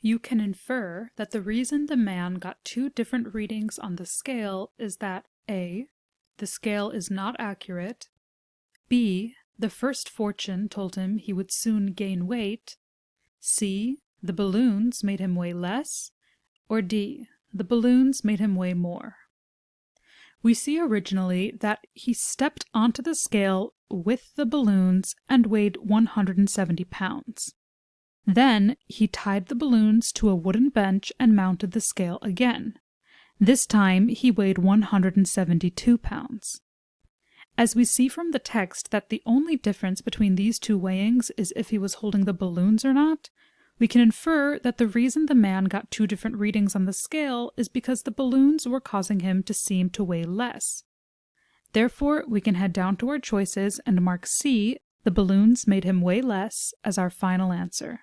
You can infer that the reason the man got two different readings on the scale is that A. The scale is not accurate, B. The first fortune told him he would soon gain weight, C. The balloons made him weigh less, or D. The balloons made him weigh more. We see originally that he stepped onto the scale with the balloons and weighed 170 pounds. Then he tied the balloons to a wooden bench and mounted the scale again. This time he weighed 172 pounds. As we see from the text that the only difference between these two weighings is if he was holding the balloons or not, we can infer that the reason the man got two different readings on the scale is because the balloons were causing him to seem to weigh less. Therefore, we can head down to our choices and mark C, the balloons made him weigh less, as our final answer.